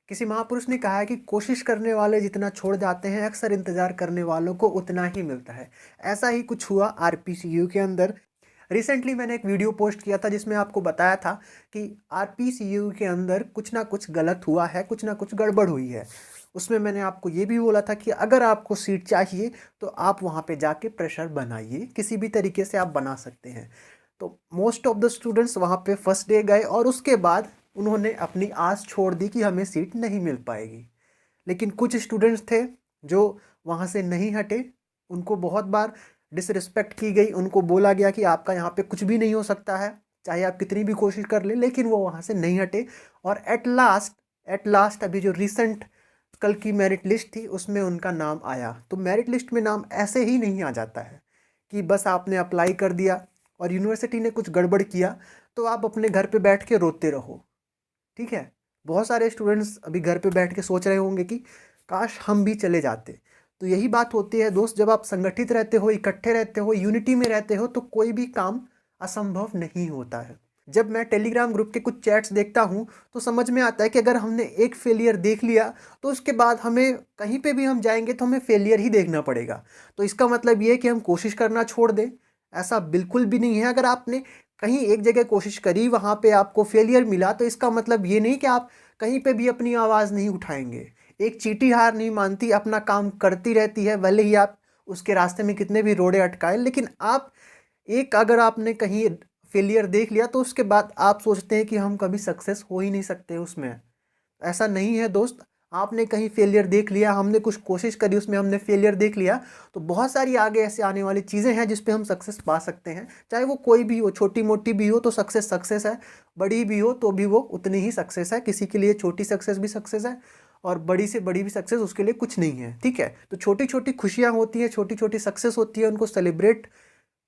किसी महापुरुष ने कहा है कि कोशिश करने वाले जितना छोड़ जाते हैं, अक्सर इंतजार करने वालों को उतना ही मिलता है। ऐसा ही कुछ हुआ आरपीसीयू के अंदर। रिसेंटली मैंने एक वीडियो पोस्ट किया था जिसमें आपको बताया था कि आरपीसीयू के अंदर कुछ ना कुछ गलत हुआ है, कुछ ना कुछ गड़बड़ हुई है। उसमें मैंने आपको ये भी बोला था कि अगर आपको सीट चाहिए तो आप वहाँ पे जाके प्रेशर बनाइए, किसी भी तरीके से आप बना सकते हैं। तो मोस्ट ऑफ द स्टूडेंट्स वहाँ पे फर्स्ट डे गए और उसके बाद उन्होंने अपनी आस छोड़ दी कि हमें सीट नहीं मिल पाएगी। लेकिन कुछ स्टूडेंट्स थे जो वहाँ से नहीं हटे, उनको बहुत बार डिसरिस्पेक्ट की गई, उनको बोला गया कि आपका यहाँ पे कुछ भी नहीं हो सकता है, चाहे आप कितनी भी कोशिश कर लें, लेकिन वो वहाँ से नहीं हटे। और एट लास्ट अभी जो रिसेंट कल की मेरिट लिस्ट थी उसमें उनका नाम आया। तो मेरिट लिस्ट में नाम ऐसे ही नहीं आ जाता है कि बस आपने अप्लाई कर दिया और यूनिवर्सिटी ने कुछ गड़बड़ किया तो आप अपने घर पे बैठ के रोते रहो। ठीक है, बहुत सारे स्टूडेंट्स अभी घर पे बैठ के सोच रहे होंगे कि काश हम भी चले जाते। तो यही बात होती है दोस्त, जब आप संगठित रहते हो, इकट्ठे रहते हो, यूनिटी में रहते हो तो कोई भी काम असंभव नहीं होता है। जब मैं टेलीग्राम ग्रुप के कुछ चैट्स देखता हूँ तो समझ में आता है कि अगर हमने एक फेलियर देख लिया तो उसके बाद हमें कहीं पे भी हम जाएंगे तो हमें फेलियर ही देखना पड़ेगा। तो इसका मतलब ये है कि हम कोशिश करना छोड़ दें, ऐसा बिल्कुल भी नहीं है। अगर आपने कहीं एक जगह कोशिश करी, वहाँ पे आपको फेलियर मिला, तो इसका मतलब ये नहीं कि आप कहीं पे भी अपनी आवाज़ नहीं उठाएंगे। एक चींटी हार नहीं मानती, अपना काम करती रहती है, भले ही आप उसके रास्ते में कितने भी रोड़े अटकाएं। लेकिन आप एक अगर आपने कहीं फेलियर देख लिया तो उसके बाद आप सोचते हैं कि हम कभी सक्सेस हो ही नहीं सकते उसमें। ऐसा नहीं है दोस्त। आपने कहीं फेलियर देख लिया, हमने कुछ कोशिश करी, उसमें हमने फेलियर देख लिया, तो बहुत सारी आगे ऐसे आने वाली चीज़ें हैं जिस पे हम सक्सेस पा सकते हैं। चाहे वो कोई भी हो, छोटी मोटी भी हो तो सक्सेस सक्सेस है, बड़ी भी हो तो भी वो उतनी ही सक्सेस है। किसी के लिए छोटी सक्सेस भी सक्सेस है और बड़ी से बड़ी भी सक्सेस उसके लिए कुछ नहीं है। ठीक है, तो छोटी छोटी खुशियाँ होती हैं, छोटी छोटी सक्सेस होती है, उनको सेलिब्रेट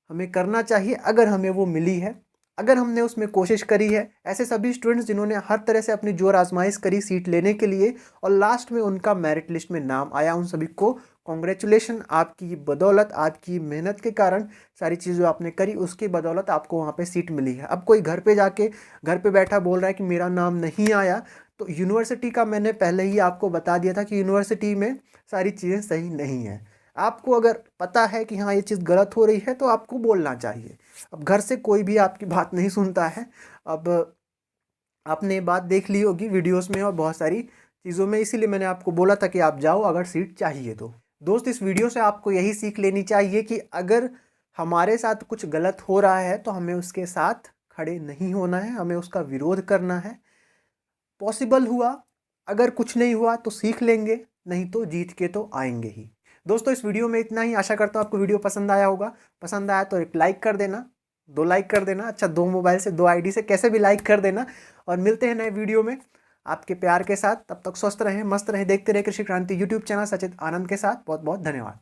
हमें करना चाहिए अगर हमें वो मिली है, अगर हमने उसमें कोशिश करी है। ऐसे सभी स्टूडेंट्स जिन्होंने हर तरह से अपनी जोर आजमाइश करी सीट लेने के लिए और लास्ट में उनका मेरिट लिस्ट में नाम आया, उन सभी को कॉन्ग्रेचुलेशन। आपकी बदौलत, आपकी मेहनत के कारण, सारी चीज़ें आपने करी उसकी बदौलत आपको वहाँ पे सीट मिली है। अब कोई घर पे जाके घर पे बैठा बोल रहा है कि मेरा नाम नहीं आया, तो यूनिवर्सिटी का मैंने पहले ही आपको बता दिया था कि यूनिवर्सिटी में सारी चीज़ें सही नहीं है। आपको अगर पता है कि हाँ ये चीज़ गलत हो रही है तो आपको बोलना चाहिए। अब घर से कोई भी आपकी बात नहीं सुनता है। अब आपने बात देख ली होगी वीडियोस में और बहुत सारी चीज़ों में, इसीलिए मैंने आपको बोला था कि आप जाओ अगर सीट चाहिए तो। दोस्त, इस वीडियो से आपको यही सीख लेनी चाहिए कि अगर हमारे साथ कुछ गलत हो रहा है तो हमें उसके साथ खड़े नहीं होना है, हमें उसका विरोध करना है। पॉसिबल हुआ, अगर कुछ नहीं हुआ तो सीख लेंगे, नहीं तो जीत के तो आएंगे ही। दोस्तों, इस वीडियो में इतना ही। आशा करता हूँ आपको वीडियो पसंद आया होगा। पसंद आया तो एक लाइक कर देना, 2 लाइक कर देना। अच्छा, 2 मोबाइल से 2 आईडी से कैसे भी लाइक कर देना। और मिलते हैं नए वीडियो में आपके प्यार के साथ। तब तक स्वस्थ रहें, मस्त रहें, देखते रहे कृषि क्रांति यूट्यूब चैनल सचेत आनंद के साथ। बहुत बहुत धन्यवाद।